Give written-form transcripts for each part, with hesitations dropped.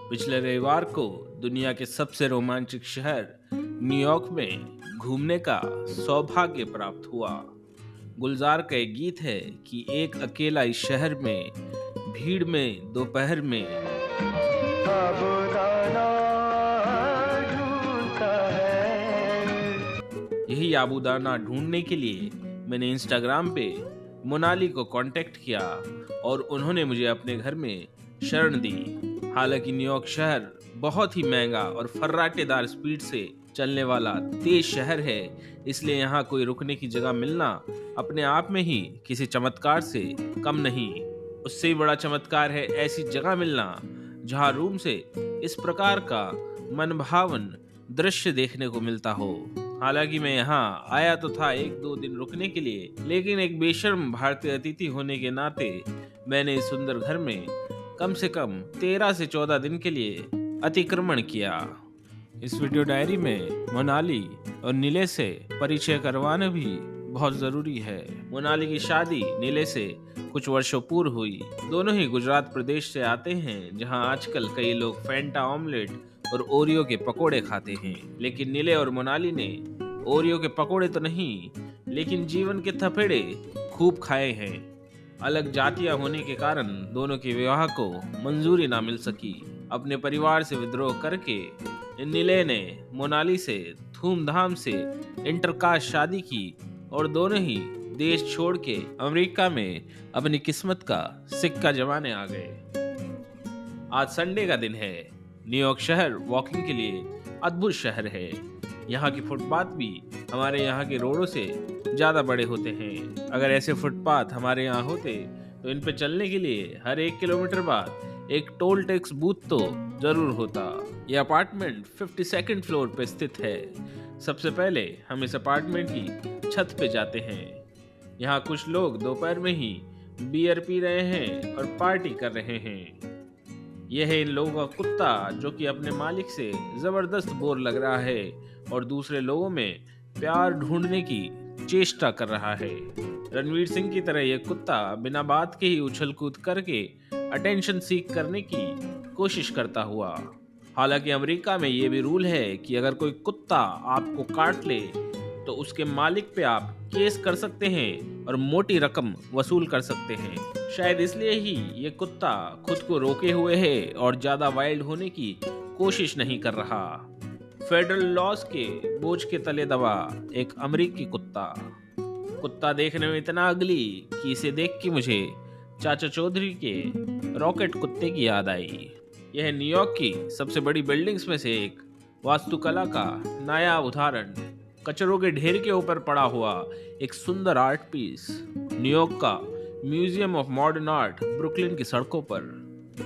पिछले रविवार को दुनिया के सबसे रोमांचक शहर न्यूयॉर्क में घूमने का सौभाग्य प्राप्त हुआ। गुलजार का एक गीत है कि एक अकेला इस शहर में, भीड़ में, दोपहर में। साबुदाना ढूंढता है। यही आबूदाना ढूंढने के लिए मैंने इंस्टाग्राम पे मोनाली को कांटेक्ट किया और उन्होंने मुझे अपने घर में शरण दी। हालांकि न्यूयॉर्क शहर बहुत ही महंगा और फर्राटेदार स्पीड से चलने वाला तेज शहर है, इसलिए यहाँ कोई रुकने की जगह मिलना अपने आप में ही किसी चमत्कार से कम नहीं। उससे भी बड़ा चमत्कार है ऐसी जगह मिलना जहाँ रूम से इस प्रकार का मनभावन दृश्य देखने को मिलता हो। हालांकि मैं यहाँ आया तो था 1-2 दिन रुकने के लिए, लेकिन एक बेशर्म भारतीय अतिथि होने के नाते मैंने इस सुंदर घर में कम से कम 13 से 14 दिन के लिए अतिक्रमण किया। इस वीडियो डायरी में मोनाली और नीले से परिचय करवाना भी बहुत जरूरी है। मोनाली की शादी नीले से कुछ वर्षों पूर्व हुई। दोनों ही गुजरात प्रदेश से आते हैं, जहां आजकल कई लोग फैंटा ऑमलेट और ओरियो के पकोड़े खाते हैं। लेकिन नीले और मोनाली ने ओरियो के पकोड़े तो नहीं, लेकिन जीवन के थपेड़े खूब खाए हैं। अलग जातियां होने के कारण दोनों के विवाह को मंजूरी ना मिल सकी। अपने परिवार से विद्रोह करके नीले ने मोनाली से धूमधाम से इंटरकास्ट शादी की और दोनों ही देश छोड़ के अमेरिका में अपनी किस्मत का सिक्का जमाने आ गए। आज संडे का दिन है। न्यूयॉर्क शहर वॉकिंग के लिए अद्भुत शहर है। यहाँ की फुटपाथ भी हमारे यहाँ के रोडों से ज्यादा बड़े होते हैं। अगर ऐसे फुटपाथ हमारे यहाँ होते तो इन पे चलने के लिए हर 1 किलोमीटर बाद एक टोल टैक्स बूथ तो जरूर होता। यह अपार्टमेंट 52nd फ्लोर पे स्थित है। सबसे पहले हम इस अपार्टमेंट की छत पे जाते हैं। यहाँ कुछ लोग दोपहर में ही बियर पी रहे हैं और पार्टी कर रहे हैं। यह है इन लोगों का कुत्ता, जो कि अपने मालिक से जबरदस्त बोर लग रहा है और दूसरे लोगों में प्यार ढूंढने की चेष्टा कर रहा है। रणवीर सिंह की तरह यह कुत्ता बिना बात के ही उछल कूद करके अटेंशन सीख करने की कोशिश करता हुआ। हालांकि अमेरिका में यह भी रूल है कि अगर कोई कुत्ता आपको काट ले तो उसके मालिक पे आप केस कर सकते हैं और मोटी रकम वसूल कर सकते हैं। शायद इसलिए ही ये कुत्ता खुद को रोके हुए है और ज्यादा वाइल्ड होने की कोशिश नहीं कर रहा। फेडरल लॉज के बोझ के तले दबा एक अमेरिकी कुत्ता देखने में इतना अगली कि इसे देख के मुझे चाचा चौधरी के रॉकेट कुत्ते की याद आई। यह न्यूयॉर्क की सबसे बड़ी बिल्डिंग्स में से एक वास्तुकला का नया उदाहरण, कचरों के ढेर के ऊपर पड़ा हुआ एक सुंदर आर्ट पीस। न्यूयॉर्क का museum of modern art Brooklyn की सड़कों पर।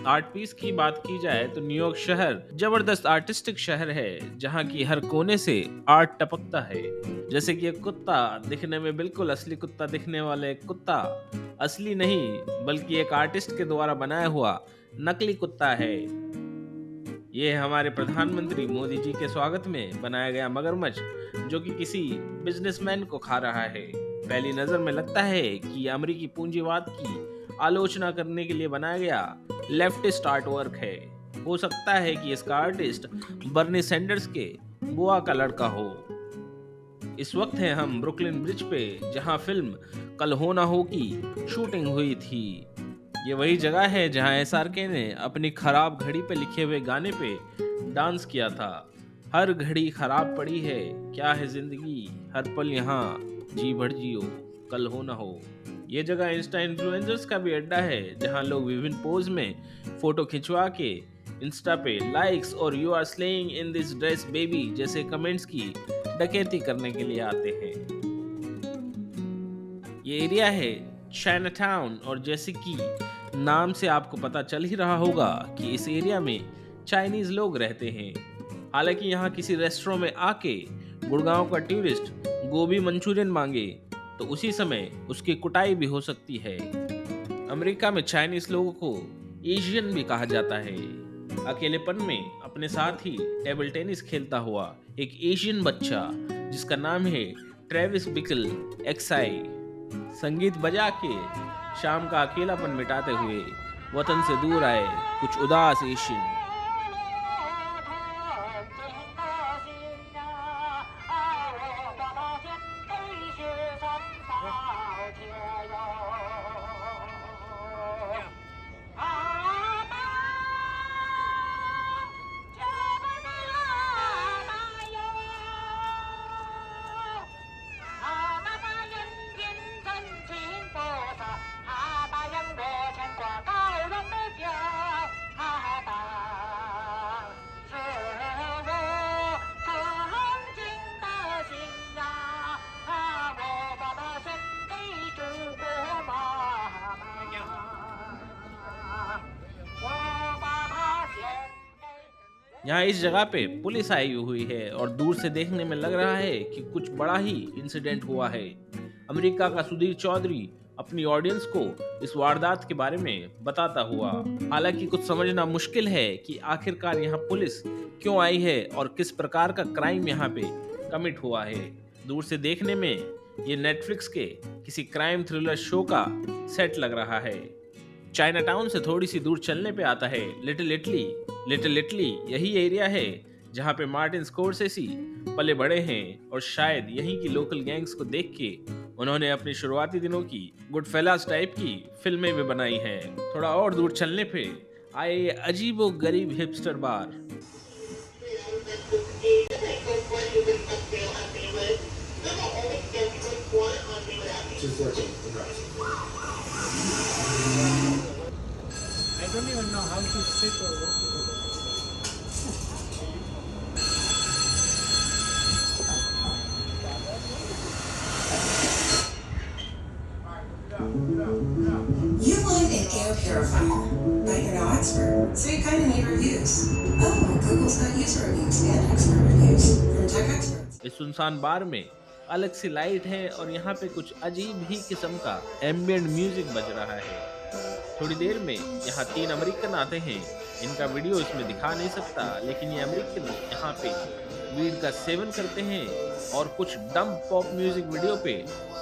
आर्ट पीस की बात की जाए तो न्यूयॉर्क शहर जबरदस्त आर्टिस्टिक शहर है, जहाँ की हर कोने से आर्ट टपकता है। जैसे कि एक कुत्ता दिखने में बिल्कुल असली कुत्ता दिखने वाला एक कुत्ता असली नहीं बल्कि एक आर्टिस्ट के द्वारा बनाया हुआ नकली कुत्ता है। ये हमारे प्रधानमंत्री मोदी जी के स्वागत में बनाया गया मगरमच्छ, जो कि किसी बिजनेसमैन को खा रहा है। पहली नजर में लगता है कि अमेरिकी पूंजीवाद की आलोचना करने के लिए बनाया गया लेफ्टिस्ट आर्ट वर्क है। हो सकता है कि इसका आर्टिस्ट बर्नी सैंडर्स के बुआ का लड़का हो। इस वक्त है हम ब्रुकलिन ब्रिज पे, जहां फिल्म कल हो ना हो की शूटिंग हुई थी। ये वही जगह है जहां SRK ने अपनी खराब घड़ी पे लिखे हुए गाने पे डांस किया था। हर घड़ी खराब पड़ी है, क्या है जिंदगी, हर पल यहाँ जी भर जियो, कल हो ना हो। ये जगह इंस्टा इन्फ्लुएंसर्स का भी अड्डा है, जहां लोग विभिन्न पोज में फोटो खिंचवा के इंस्टा पे लाइक्स और you are slaying in this dress baby जैसे कमेंट्स की डकैती करने के लिए आते हैं। ये एरिया है चाइनाटाउन, और जैसे कि नाम से आपको पता चल ही रहा होगा कि इस एरिया में चाइनीज लोग रहते हैं। हालांकि यहाँ किसी रेस्टोरेंट में आके गुड़गांव का टूरिस्ट गोभी मंचूरियन मांगे तो उसी समय उसकी कुटाई भी हो सकती है। अमेरिका में चाइनीज लोगों को एशियन भी कहा जाता है। अकेलेपन में अपने साथ ही टेबल टेनिस खेलता हुआ एक एशियन बच्चा, जिसका नाम है ट्रेविस बिकल एक्साई, संगीत बजा के शाम का अकेलापन मिटाते हुए वतन से दूर आए कुछ उदास एशियन। यहाँ इस जगह पे पुलिस आई हुई है और दूर से देखने में लग रहा है कि कुछ बड़ा ही इंसिडेंट हुआ है। अमेरिका का सुधीर चौधरी अपनी ऑडियंस को इस वारदात के बारे में बताता हुआ। हालांकि कुछ समझना मुश्किल है कि आखिरकार यहाँ पुलिस क्यों आई है और किस प्रकार का क्राइम यहाँ पे कमिट हुआ है। दूर से देखने में ये नेटफ्लिक्स के किसी क्राइम थ्रिलर शो का सेट लग रहा है। चाइना टाउन से थोड़ी सी दूर चलने पे आता है लिटिल इटली। लिटिल इटली यही एरिया है जहाँ पे मार्टिन स्कोर्सेसी पले बड़े हैं और शायद यहीं की लोकल गैंग्स को देख के उन्होंने अपनी शुरुआती दिनों की गुडफेलास टाइप की फिल्में भी बनाई हैं। थोड़ा और दूर चलने पे आए ये अजीबो गरीब hipster bar. I don't even know how to sit or walk. You want an air purifier, but you're no expert, so you kind of need reviews. Oh, Google's got user reviews and expert reviews from tech experts. इस सुनसान बार में अलग सी light है और यहाँ पे कुछ अजीब ही किस्म का एम्बिएंट म्यूजिक बज रहा है। थोड़ी देर में यहाँ 3 अमेरिकन आते हैं। इनका वीडियो इसमें दिखा नहीं सकता, लेकिन ये अमेरिकन यहाँ पे वीड का सेवन करते हैं और कुछ डम पॉप म्यूजिक वीडियो पे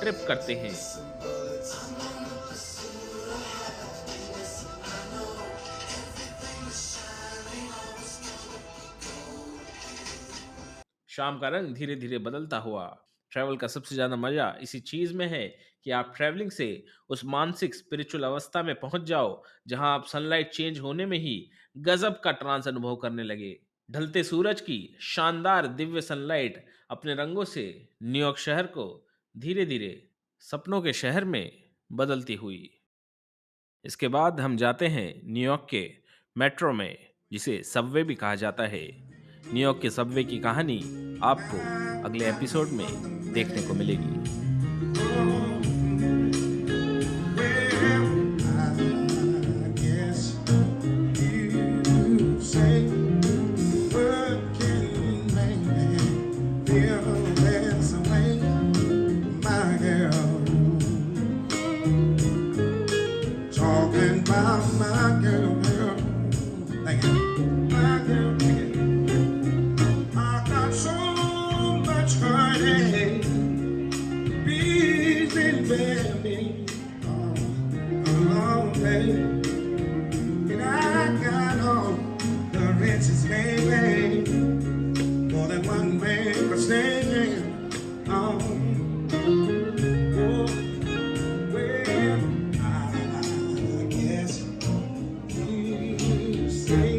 ट्रिप करते हैं। शाम का रंग धीरे धीरे बदलता हुआ। ट्रैवल का सबसे ज्यादा मजा इसी चीज में है कि आप ट्रैवलिंग से उस मानसिक स्पिरिचुअल अवस्था में पहुंच जाओ जहां आप सनलाइट चेंज होने में ही गजब का ट्रांस अनुभव करने लगे। ढलते सूरज की शानदार दिव्य सनलाइट अपने रंगों से न्यूयॉर्क शहर को धीरे धीरे सपनों के शहर में बदलती हुई। इसके बाद हम जाते हैं न्यूयॉर्क के मेट्रो में, जिसे सबवे भी कहा जाता है। न्यूयॉर्क के सबवे की कहानी आपको अगले एपिसोड में देखने को मिलेगी। Say